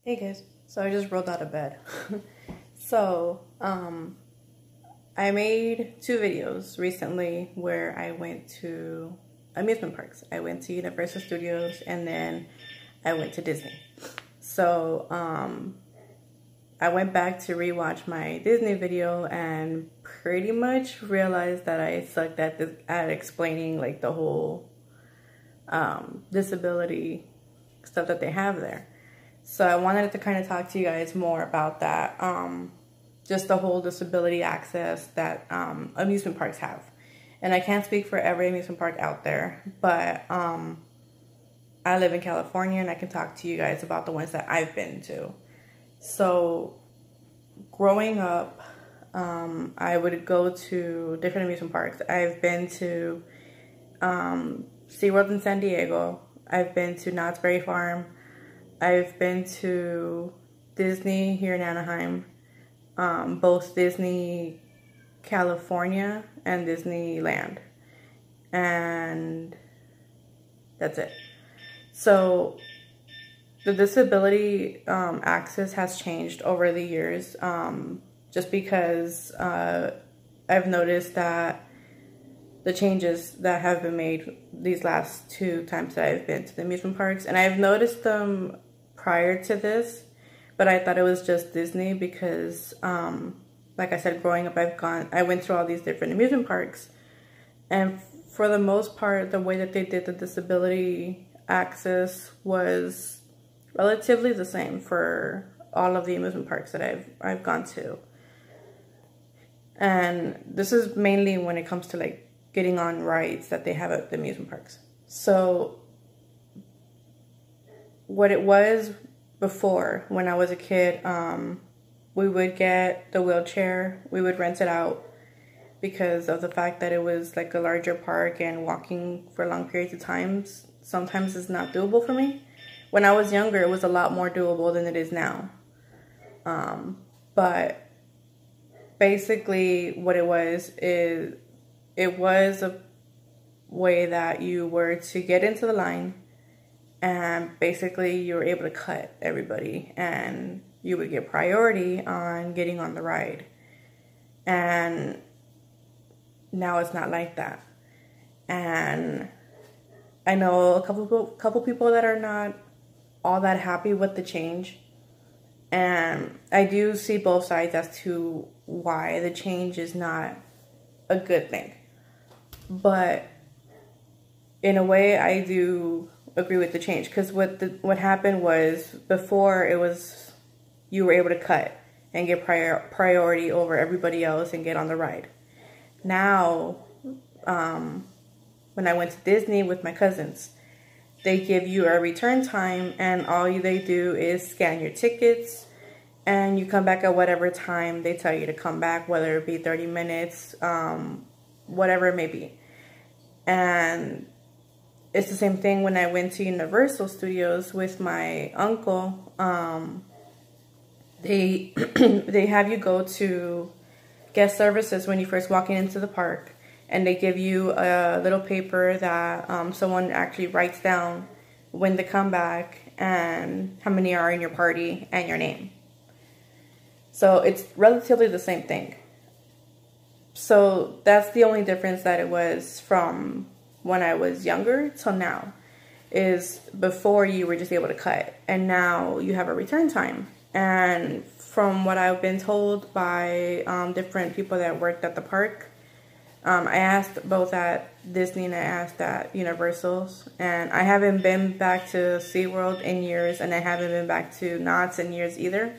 Hey guys, so I just rolled out of bed. So, I made 2 videos recently where I went to amusement parks. I went to Universal Studios and then I went to Disney. So, I went back to rewatch my Disney video and pretty much realized that I sucked at explaining like the whole disability stuff that they have there. So I wanted to kind of talk to you guys more about that, just the whole disability access that amusement parks have. And I can't speak for every amusement park out there, but I live in California and I can talk to you guys about the ones that I've been to. So growing up, I would go to different amusement parks. I've been to SeaWorld in San Diego. I've been to Knott's Berry Farm. I've been to Disney here in Anaheim, both Disney California and Disneyland, and that's it. So the disability access has changed over the years, just because I've noticed that the changes that have been made these last 2 times that I've been to the amusement parks, and I've noticed them prior to this, but I thought it was just Disney because, like I said, growing up, I went through all these different amusement parks, and for the most part, the way that they did the disability access was relatively the same for all of the amusement parks that I've gone to. And this is mainly when it comes to like getting on rides that they have at the amusement parks. So what it was before, when I was a kid, we would get the wheelchair, we would rent it out because of the fact that it was like a larger park and walking for long periods of time sometimes is not doable for me. When I was younger, it was a lot more doable than it is now. But basically what it was is it was a way that you were to get into the line and basically you were able to cut everybody and you would get priority on getting on the ride. And now it's not like that. And I know a couple people that are not all that happy with the change. And I do see both sides as to why the change is not a good thing. But in a way, I do agree with the change, because what happened was before it was you were able to cut and get priority over everybody else and get on the ride. Now, when I went to Disney with my cousins, they give you a return time and all they do is scan your tickets and you come back at whatever time they tell you to come back, whether it be 30 minutes, whatever it may be. And it's the same thing when I went to Universal Studios with my uncle. They they have you go to guest services when you first walk into the park, and they give you a little paper that someone actually writes down when to come back and how many are in your party and your name. So it's relatively the same thing. So that's the only difference that it was from when I was younger till now, is before you were just able to cut and now you have a return time. And from what I've been told by different people that worked at the park, I asked both at Disney and I asked at Universal's, and I haven't been back to SeaWorld in years, and I haven't been back to Knott's in years either,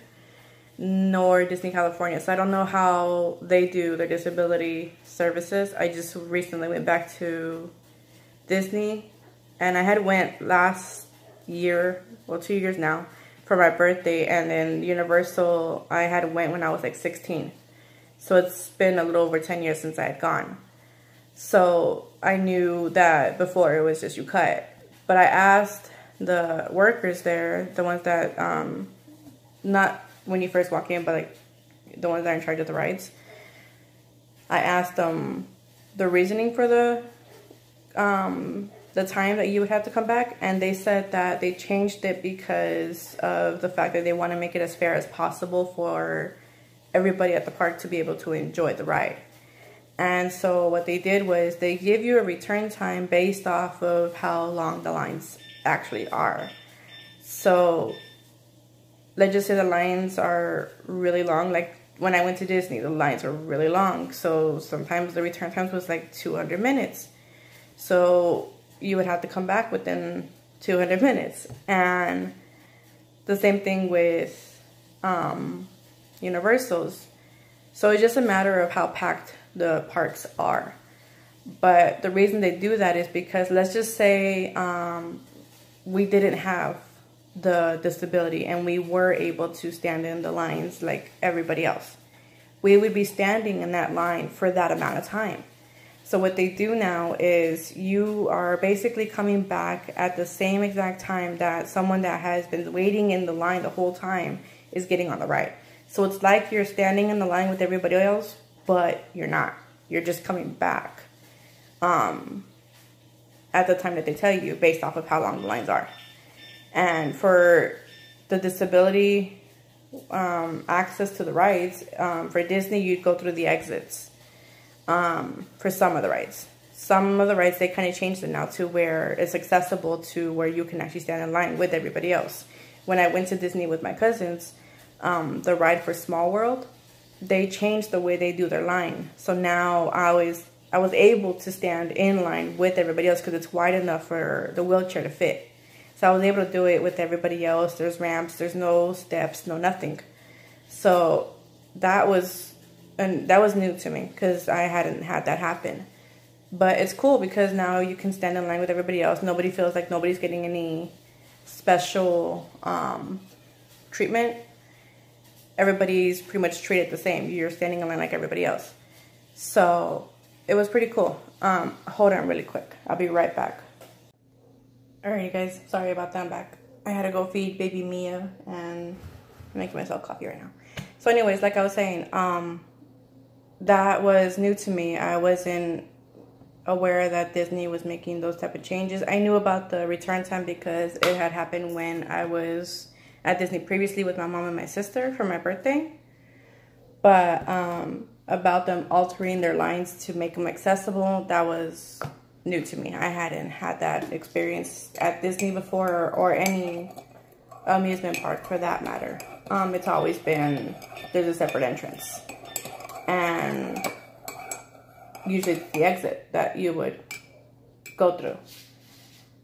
nor Disney California. So I don't know how they do their disability services. I just recently went back to Disney, and I had went last year, well 2 years now, for my birthday, and then Universal I had went when I was like 16. So it's been a little over 10 years since I had gone. So I knew that before it was just you cut. But I asked the workers there, the ones that, not when you first walk in, but like the ones that are in charge of the rides. I asked them the reasoning for the the time that you would have to come back, and they said that they changed it because of the fact that they want to make it as fair as possible for everybody at the park to be able to enjoy the ride. And so what they did was they give you a return time based off of how long the lines actually are. So let's just say the lines are really long. Like when I went to Disney, the lines were really long. So sometimes the return times was like 200 minutes. So you would have to come back within 200 minutes. And the same thing with Universals. So it's just a matter of how packed the parks are. But the reason they do that is because, let's just say we didn't have the disability and we were able to stand in the lines like everybody else. We would be standing in that line for that amount of time. So what they do now is you are basically coming back at the same exact time that someone that has been waiting in the line the whole time is getting on the ride. So it's like you're standing in the line with everybody else, but you're not. You're just coming back at the time that they tell you based off of how long the lines are. And for the disability access to the rides, for Disney, you'd go through the exits. For some of the rides. Some of the rides, they kind of changed it now to where it's accessible to where you can actually stand in line with everybody else. When I went to Disney with my cousins, the ride for Small World, they changed the way they do their line. So now I was able to stand in line with everybody else because it's wide enough for the wheelchair to fit. So I was able to do it with everybody else. There's ramps, there's no steps, no nothing. So that was new to me because I hadn't had that happen. But it's cool because now you can stand in line with everybody else. Nobody feels like nobody's getting any special treatment. Everybody's pretty much treated the same. You're standing in line like everybody else. So it was pretty cool. Hold on really quick. I'll be right back. Alright, guys. Sorry about that. I'm back. I had to go feed baby Mia and I'm making myself coffee right now. So anyways, like I was saying, that was new to me. I wasn't aware that Disney was making those type of changes. I knew about the return time because it had happened when I was at Disney previously with my mom and my sister for my birthday. But about them altering their lines to make them accessible, that was new to me. I hadn't had that experience at Disney before or any amusement park for that matter. It's always been, there's a separate entrance. And usually it's the exit that you would go through.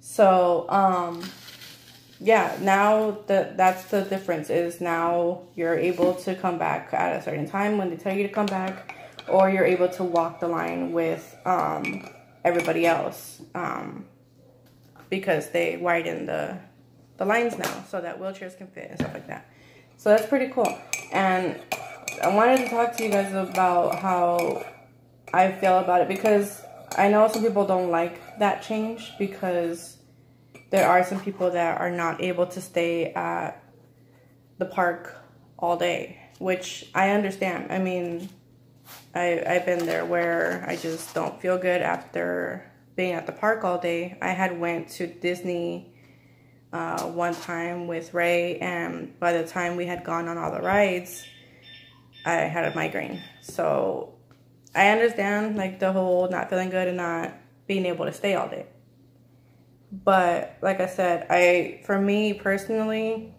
So, yeah, now that's the difference is now you're able to come back at a certain time when they tell you to come back, or you're able to walk the line with everybody else because they widen the lines now so that wheelchairs can fit and stuff like that. So that's pretty cool. And I wanted to talk to you guys about how I feel about it because I know some people don't like that change because there are some people that are not able to stay at the park all day, which I understand. I mean, I've been there where I just don't feel good after being at the park all day. I had went to Disney one time with Ray, and by the time we had gone on all the rides, I had a migraine. So I understand like the whole not feeling good and not being able to stay all day. But like I said, for me personally,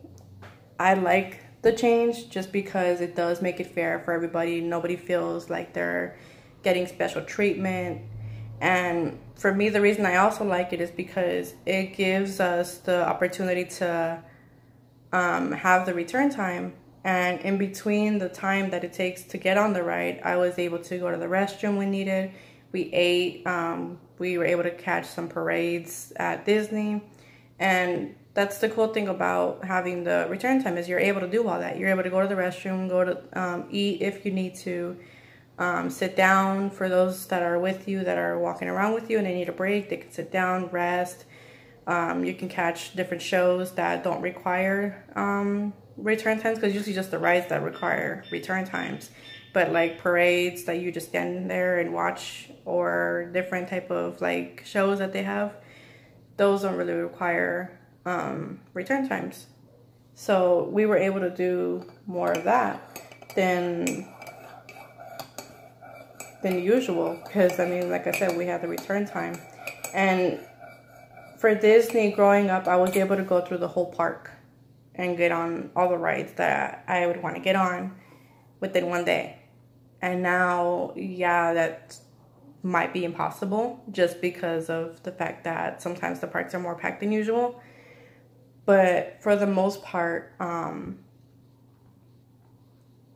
I like the change just because it does make it fair for everybody. Nobody feels like they're getting special treatment. And for me, the reason I also like it is because it gives us the opportunity to have the return time. And in between the time that it takes to get on the ride, I was able to go to the restroom when needed. We ate. We were able to catch some parades at Disney. And that's the cool thing about having the return time is you're able to do all that. You're able to go to the restroom, go to eat if you need to, sit down for those that are with you, that are walking around with you and they need a break. They can sit down, rest. You can catch different shows that don't require return times, because usually just the rides that require return times, but like parades that you just stand there and watch, or different type of like shows that they have, those don't really require return times. So we were able to do more of that than usual, because I mean, like I said, we had the return time. And for Disney, growing up, I was able to go through the whole park and get on all the rides that I would want to get on within one day. And now, yeah, that might be impossible just because of the fact that sometimes the parks are more packed than usual. But for the most part,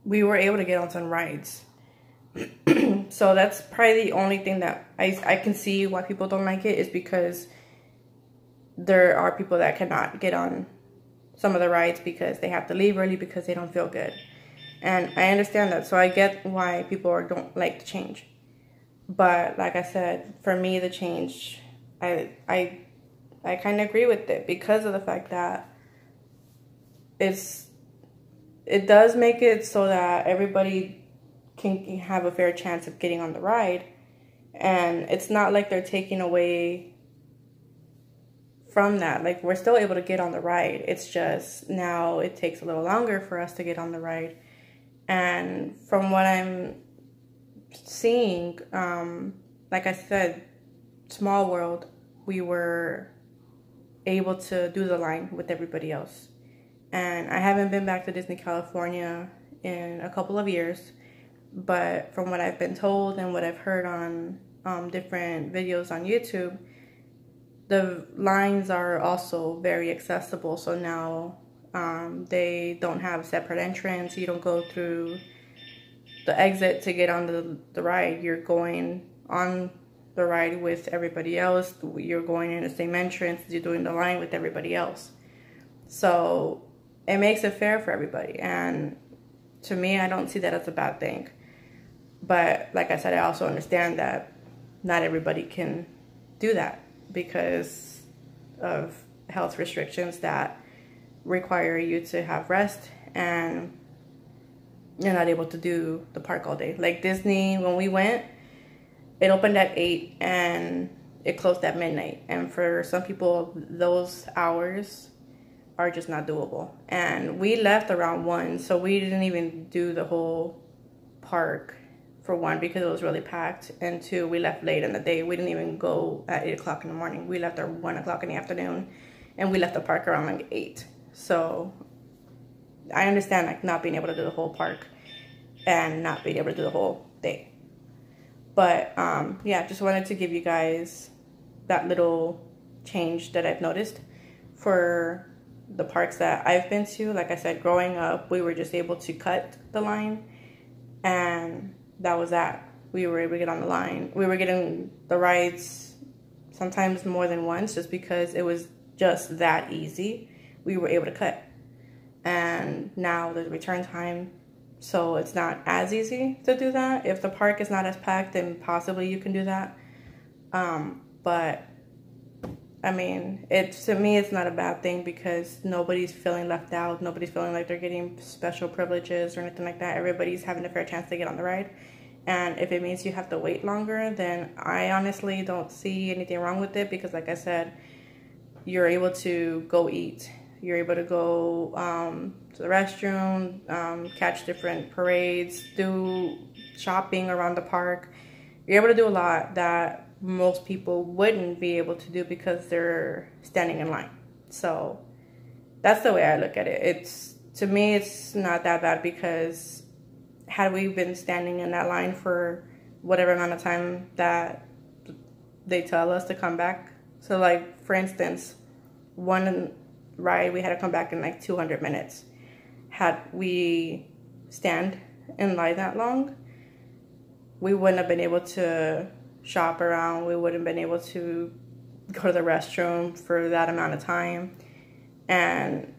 we were able to get on some rides. So that's probably the only thing that I can see why people don't like it, is because there are people that cannot get on some of the rides because they have to leave early because they don't feel good. And I understand that. So I get why people don't like the change. But like I said, for me, the change, I kind of agree with it, because of the fact that it does make it so that everybody can have a fair chance of getting on the ride. And it's not like they're taking away from that. Like, we're still able to get on the ride. It's just now it takes a little longer for us to get on the ride. And from what I'm seeing, like I said, Small World, we were able to do the line with everybody else. And I haven't been back to Disney California in a couple of years, but from what I've been told and what I've heard on different videos on YouTube, the lines are also very accessible. So now they don't have a separate entrance. You don't go through the exit to get on the ride. You're going on the ride with everybody else. You're going in the same entrance. You're doing the line with everybody else. So it makes it fair for everybody. And to me, I don't see that as a bad thing. But like I said, I also understand that not everybody can do that because of health restrictions that require you to have rest, and you're not able to do the park all day. Like Disney, when we went, it opened at 8 and it closed at midnight. And for some people, those hours are just not doable. And we left around 1, so we didn't even do the whole park, for 1, because it was really packed, and 2, we left late in the day. We didn't even go at 8 o'clock in the morning. We left at 1 o'clock in the afternoon, and we left the park around like 8. So I understand like not being able to do the whole park and not being able to do the whole day. But yeah, just wanted to give you guys that little change that I've noticed for the parks that I've been to. Like I said, growing up, we were just able to cut the line, and that was that. We were able to get on the line. We were getting the rides sometimes more than once, just because it was just that easy. We were able to cut. And now there's return time, so it's not as easy to do that. If the park is not as packed, then possibly you can do that. But I mean, to me, it's not a bad thing, because nobody's feeling left out. Nobody's feeling like they're getting special privileges or anything like that. Everybody's having a fair chance to get on the ride. And if it means you have to wait longer, then I honestly don't see anything wrong with it, because like I said, you're able to go eat. You're able to go to the restroom, catch different parades, do shopping around the park. You're able to do a lot that most people wouldn't be able to do because they're standing in line. So that's the way I look at it. To me, it's not that bad, because had we been standing in that line for whatever amount of time that they tell us to come back. So like, for instance, one ride, we had to come back in like 200 minutes. Had we stand in line that long, we wouldn't have been able to shop around. We wouldn't have been able to go to the restroom for that amount of time. And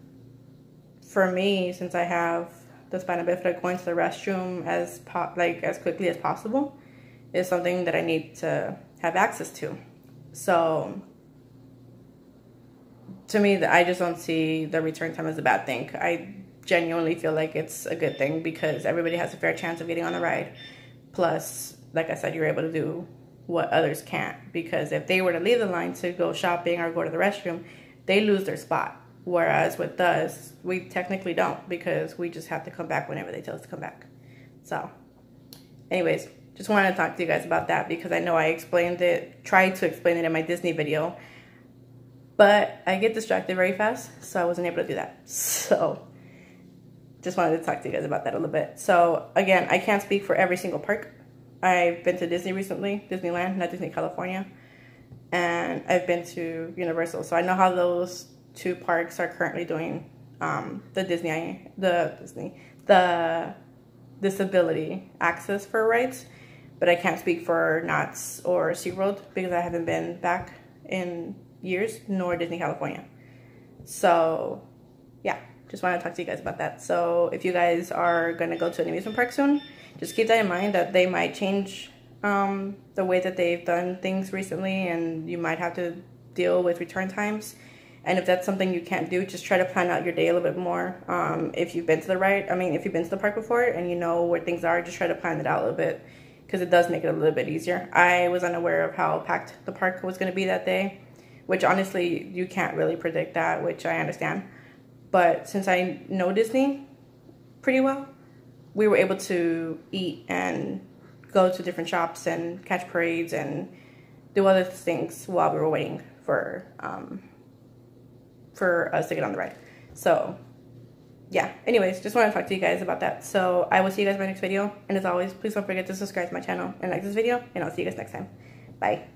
for me, since I have the spina bifida, going to the restroom as quickly as possible is something that I need to have access to. So to me, I just don't see the return time as a bad thing. I genuinely feel like it's a good thing, because everybody has a fair chance of getting on the ride. Plus, like I said, you're able to do what others can't, because if they were to leave the line to go shopping or go to the restroom, they lose their spot. Whereas with us, we technically don't, because we just have to come back whenever they tell us to come back. So anyways, just wanted to talk to you guys about that, because I know I tried to explain it in my Disney video, but I get distracted very fast, so I wasn't able to do that. So just wanted to talk to you guys about that a little bit. So again, I can't speak for every single park. I've been to Disney recently, Disneyland, not Disney California, and I've been to Universal. So I know how those two parks are currently doing the disability access for rides, but I can't speak for Knott's or SeaWorld because I haven't been back in years, nor Disney California. So yeah, just want to talk to you guys about that. So if you guys are going to go to an amusement park soon, just keep that in mind, that they might change the way that they've done things recently, and you might have to deal with return times. And if that's something you can't do, just try to plan out your day a little bit more. If you've been to if you've been to the park before and you know where things are, just try to plan it out a little bit, because it does make it a little bit easier. I was unaware of how packed the park was going to be that day, which honestly, you can't really predict that, which I understand. But since I know Disney pretty well, we were able to eat and go to different shops and catch parades and do other things while we were waiting for us to get on the ride. So yeah, anyways, just want to talk to you guys about that. So I will see you guys in my next video, and as always, please don't forget to subscribe to my channel and like this video, and I'll see you guys next time. Bye.